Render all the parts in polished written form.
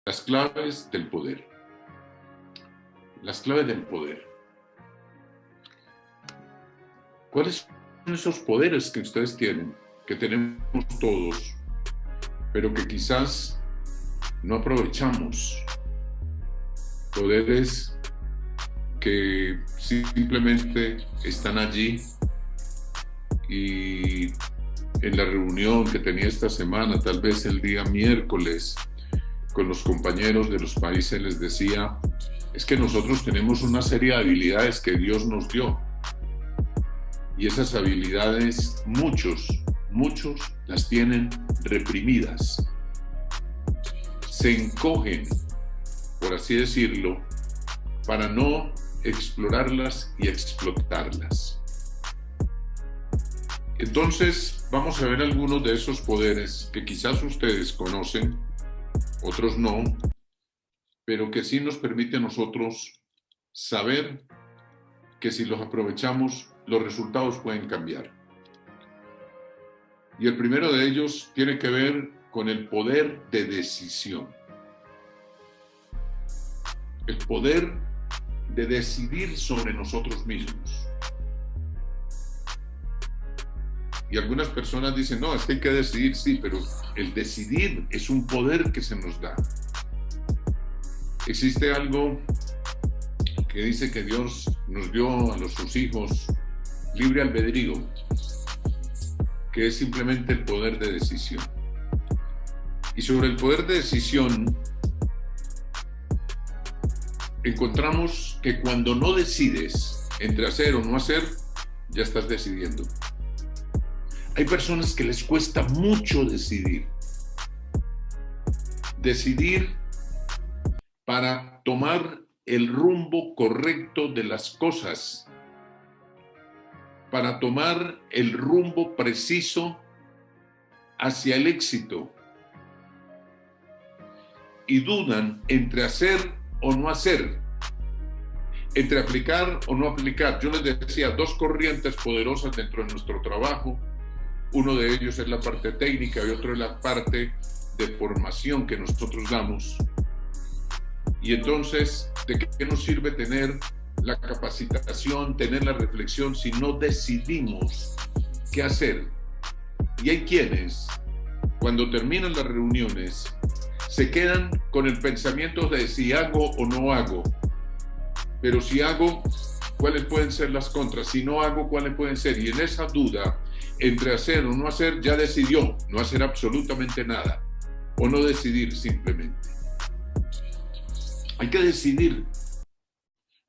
Las claves del poder. Las claves del poder. ¿Cuáles son esos poderes que ustedes tienen, que tenemos todos, pero que quizás no aprovechamos? Poderes que simplemente están allí y en la reunión que tenía esta semana, tal vez el día miércoles, con los compañeros de los países les decía, es que nosotros tenemos una serie de habilidades que Dios nos dio. Y esas habilidades, muchos las tienen reprimidas. Se encogen, por así decirlo, para no explorarlas y explotarlas. Entonces, vamos a ver algunos de esos poderes que quizás ustedes conocen, otros no, pero que sí nos permite a nosotros saber que si los aprovechamos, los resultados pueden cambiar. Y el primero de ellos tiene que ver con el poder de decisión. El poder de decidir sobre nosotros mismos. Y algunas personas dicen, no, es que hay que decidir, sí, pero el decidir es un poder que se nos da. Existe algo que dice que Dios nos dio a sus hijos libre albedrío, que es simplemente el poder de decisión. Y sobre el poder de decisión, encontramos que cuando no decides entre hacer o no hacer, ya estás decidiendo. Hay personas que les cuesta mucho decidir. Decidir para tomar el rumbo correcto de las cosas, para tomar el rumbo preciso hacia el éxito. Y dudan entre hacer o no hacer, entre aplicar o no aplicar. Yo les decía, dos corrientes poderosas dentro de nuestro trabajo. Uno de ellos es la parte técnica y otro es la parte de formación que nosotros damos. Y entonces, ¿de qué nos sirve tener la capacitación, tener la reflexión si no decidimos qué hacer? Y hay quienes, cuando terminan las reuniones, se quedan con el pensamiento de si hago o no hago. Pero si hago, ¿cuáles pueden ser las contras? Si no hago, ¿cuáles pueden ser? Y en esa duda entre hacer o no hacer, ya decidió no hacer absolutamente nada o no decidir simplemente. Hay que decidir,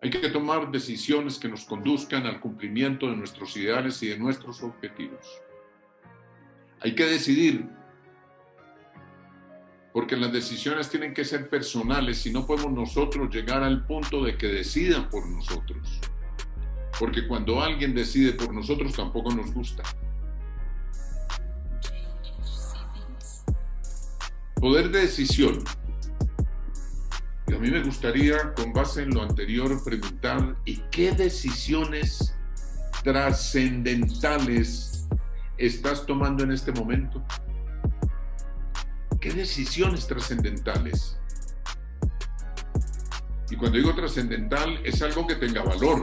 hay que tomar decisiones que nos conduzcan al cumplimiento de nuestros ideales y de nuestros objetivos. Hay que decidir, porque las decisiones tienen que ser personales y no podemos nosotros llegar al punto de que decidan por nosotros. Porque cuando alguien decide por nosotros tampoco nos gusta. Poder de decisión. Y a mí me gustaría, con base en lo anterior, preguntar, ¿y qué decisiones trascendentales estás tomando en este momento? ¿Qué decisiones trascendentales? Y cuando digo trascendental, es algo que tenga valor.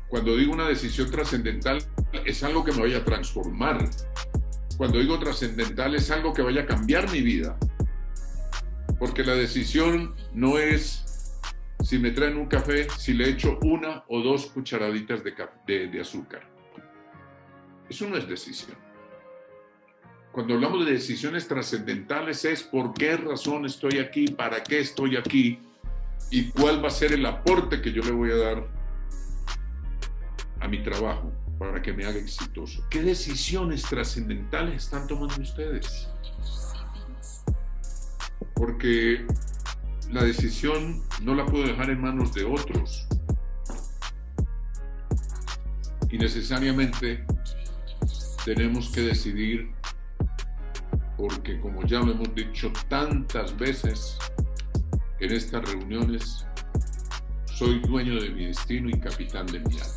Cuando digo una decisión trascendental, es algo que me vaya a transformar. Cuando digo trascendental, es algo que vaya a cambiar mi vida. Porque la decisión no es si me traen un café, si le echo 1 o 2 cucharaditas de azúcar. Eso no es decisión. Cuando hablamos de decisiones trascendentales es por qué razón estoy aquí, para qué estoy aquí y cuál va a ser el aporte que yo le voy a dar a mi trabajo para que me haga exitoso. ¿Qué decisiones trascendentales están tomando ustedes? Porque la decisión no la puedo dejar en manos de otros. Y necesariamente tenemos que decidir, porque como ya lo hemos dicho tantas veces en estas reuniones, soy dueño de mi destino y capitán de mi alma.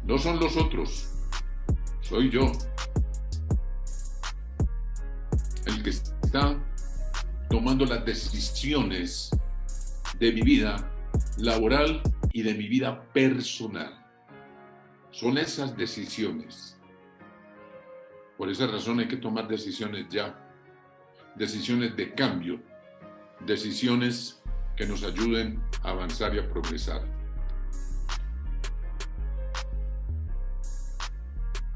No son los otros, soy yo. El que está tomando las decisiones de mi vida laboral y de mi vida personal. Son esas decisiones. Por esa razón hay que tomar decisiones ya, decisiones de cambio, decisiones que nos ayuden a avanzar y a progresar.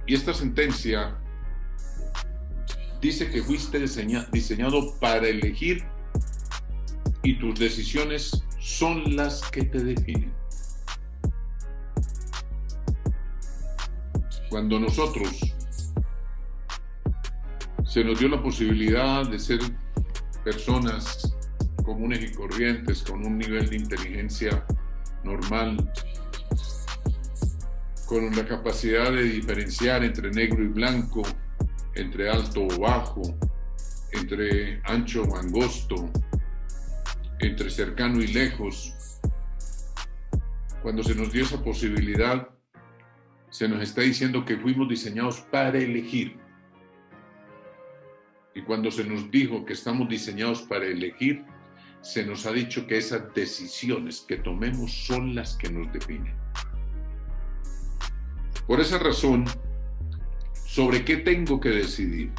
Y esta sentencia dice que fuiste diseñado para elegir y tus decisiones son las que te definen. Cuando nosotros se nos dio la posibilidad de ser personas comunes y corrientes con un nivel de inteligencia normal, con la capacidad de diferenciar entre negro y blanco, entre alto o bajo, entre ancho o angosto, entre cercano y lejos. Cuando se nos dio esa posibilidad, se nos está diciendo que fuimos diseñados para elegir. Y cuando se nos dijo que estamos diseñados para elegir, se nos ha dicho que esas decisiones que tomemos son las que nos definen. Por esa razón, ¿sobre qué tengo que decidir?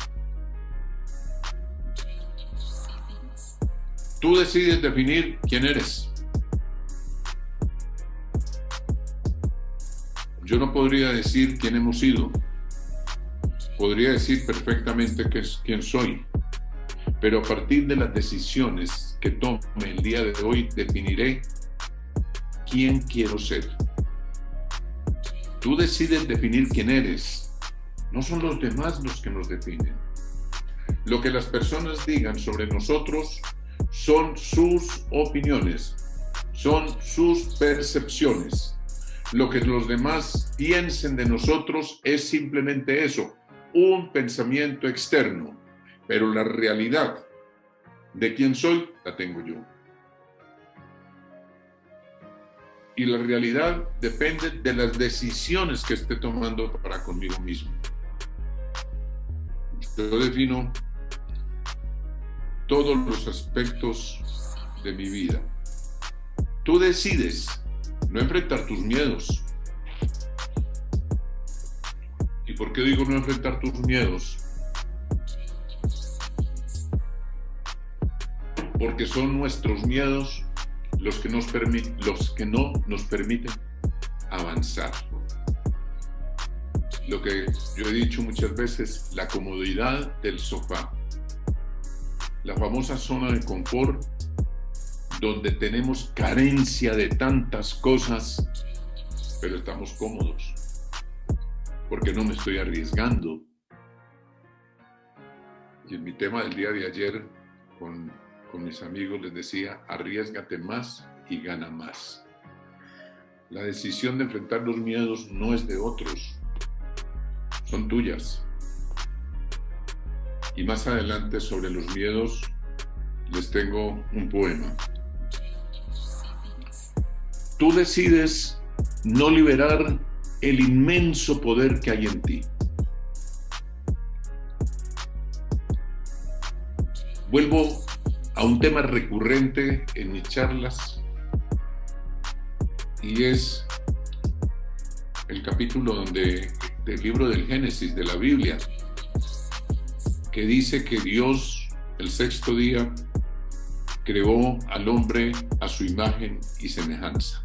Tú decides definir quién eres. Yo no podría decir quién hemos sido. Podría decir perfectamente quién soy. Pero a partir de las decisiones que tome el día de hoy, definiré quién quiero ser. Tú decides definir quién eres. No son los demás los que nos definen. Lo que las personas digan sobre nosotros son sus opiniones, son sus percepciones. Lo que los demás piensen de nosotros es simplemente eso, un pensamiento externo. Pero la realidad de quién soy la tengo yo. Y la realidad depende de las decisiones que esté tomando para conmigo mismo. Yo defino todos los aspectos de mi vida. Tú decides no enfrentar tus miedos. ¿Y por qué digo no enfrentar tus miedos? Porque son nuestros miedos los que no nos permiten avanzar. Lo que yo he dicho muchas veces, la comodidad del sofá. La famosa zona de confort, donde tenemos carencia de tantas cosas, pero estamos cómodos, porque no me estoy arriesgando. Y en mi tema del día de ayer, con mis amigos les decía, arriésgate más y gana más. La decisión de enfrentar los miedos no es de otros, son tuyas. Y más adelante sobre los miedos les tengo un poema. Tú decides no liberar el inmenso poder que hay en ti. Vuelvo a un tema recurrente en mis charlas y es el capítulo del libro del Génesis de la Biblia, que dice que Dios el sexto día creó al hombre a su imagen y semejanza.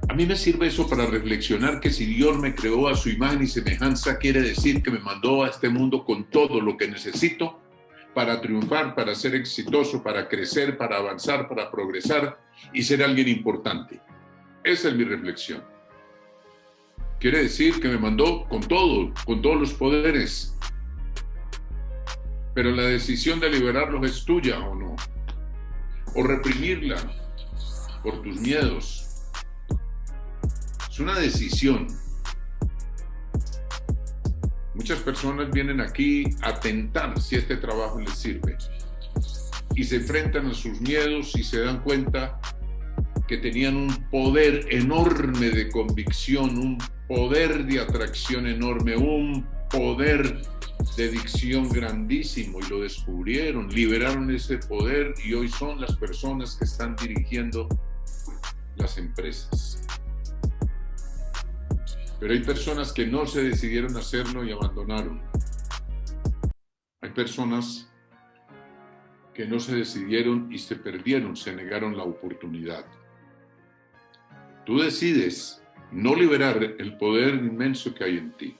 A mí me sirve eso para reflexionar que si Dios me creó a su imagen y semejanza, quiere decir que me mandó a este mundo con todo lo que necesito para triunfar, para ser exitoso, para crecer, para avanzar, para progresar y ser alguien importante. Esa es mi reflexión. Quiere decir que me mandó con todo, con todos los poderes. Pero la decisión de liberarlos es tuya o no. O reprimirla por tus miedos. Es una decisión. Muchas personas vienen aquí a tentar si este trabajo les sirve. Y se enfrentan a sus miedos y se dan cuenta que tenían un poder enorme de convicción, un poder de atracción enorme, un poder de dicción grandísimo y lo descubrieron, liberaron ese poder y hoy son las personas que están dirigiendo las empresas. Pero hay personas que no se decidieron hacerlo y abandonaron. Hay personas que no se decidieron y se perdieron, se negaron la oportunidad. Tú decides no liberar el poder inmenso que hay en ti.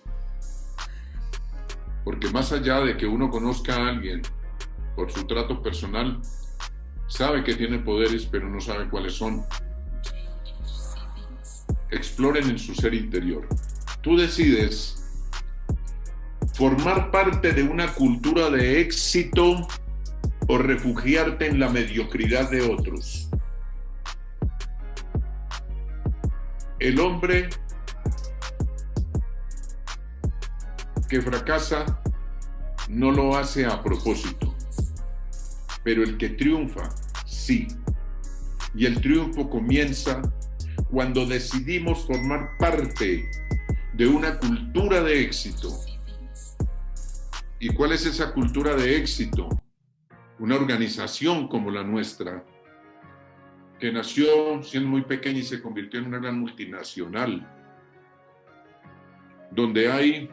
Porque más allá de que uno conozca a alguien por su trato personal, sabe que tiene poderes, pero no sabe cuáles son. Exploren en su ser interior. Tú decides formar parte de una cultura de éxito o refugiarte en la mediocridad de otros. El hombre que fracasa no lo hace a propósito, pero el que triunfa, sí. Y el triunfo comienza cuando decidimos formar parte de una cultura de éxito. ¿Y cuál es esa cultura de éxito? Una organización como la nuestra, que nació siendo muy pequeña y se convirtió en una gran multinacional, donde hay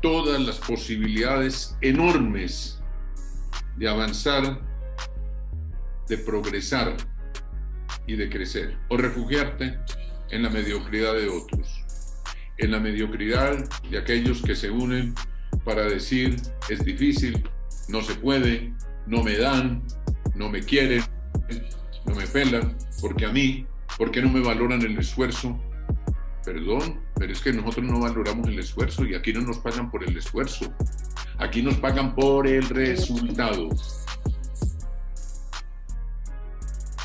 todas las posibilidades enormes de avanzar, de progresar y de crecer, o refugiarte en la mediocridad de otros, en la mediocridad de aquellos que se unen para decir es difícil, no se puede, no me dan, no me quieren, no me pelan, porque a mí, ¿por qué no me valoran el esfuerzo? Perdón, pero es que nosotros no valoramos el esfuerzo y aquí no nos pagan por el esfuerzo. Aquí nos pagan por el resultado.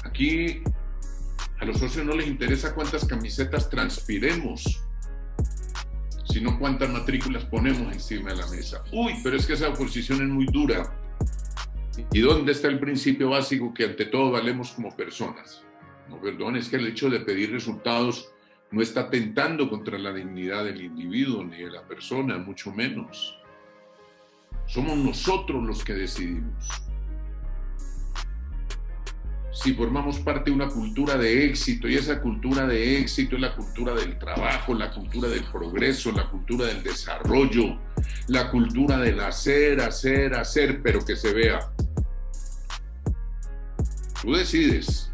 Aquí a los socios no les interesa cuántas camisetas transpiremos, sino cuántas matrículas ponemos encima de la mesa. Uy, pero es que esa oposición es muy dura. ¿Y dónde está el principio básico que ante todo valemos como personas? No, perdón, es que el hecho de pedir resultados no está atentando contra la dignidad del individuo ni de la persona, mucho menos. Somos nosotros los que decidimos. Si formamos parte de una cultura de éxito, y esa cultura de éxito es la cultura del trabajo, la cultura del progreso, la cultura del desarrollo, la cultura del hacer, pero que se vea. Tú decides.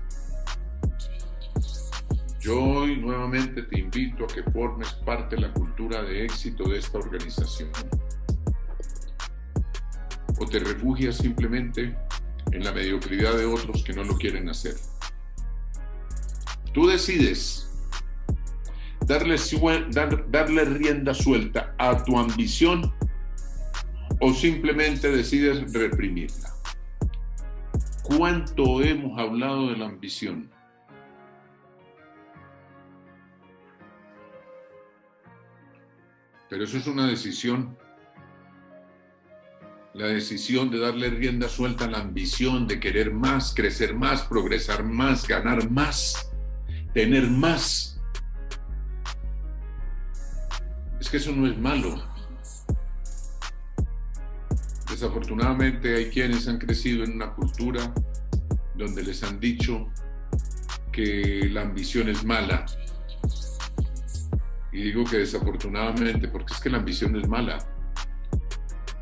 Yo hoy nuevamente te invito a que formes parte de la cultura de éxito de esta organización. O te refugias simplemente en la mediocridad de otros que no lo quieren hacer. Tú decides darle rienda suelta a tu ambición o simplemente decides reprimirla. ¿Cuánto hemos hablado de la ambición? Pero eso es una decisión. La decisión de darle rienda suelta a la ambición, de querer más, crecer más, progresar más, ganar más, tener más. Es que eso no es malo. Desafortunadamente hay quienes han crecido en una cultura donde les han dicho que la ambición es mala. Y digo que desafortunadamente porque es que la ambición es mala.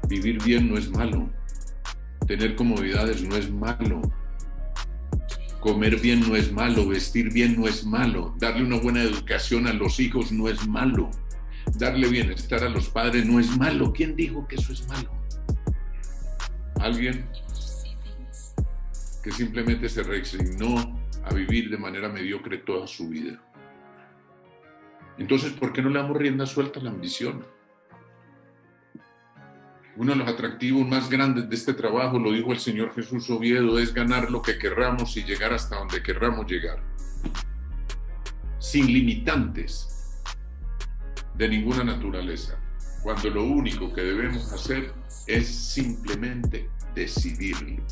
Vivir bien no es malo. Tener comodidades no es malo. Comer bien no es malo. Vestir bien no es malo. Darle una buena educación a los hijos no es malo. Darle bienestar a los padres no es malo. ¿Quién dijo que eso es malo? Alguien que simplemente se resignó a vivir de manera mediocre toda su vida. Entonces, ¿por qué no le damos rienda suelta a la ambición? Uno de los atractivos más grandes de este trabajo, lo dijo el señor Jesús Oviedo, es ganar lo que querramos y llegar hasta donde querramos llegar. Sin limitantes de ninguna naturaleza. Cuando lo único que debemos hacer es simplemente decidirlo.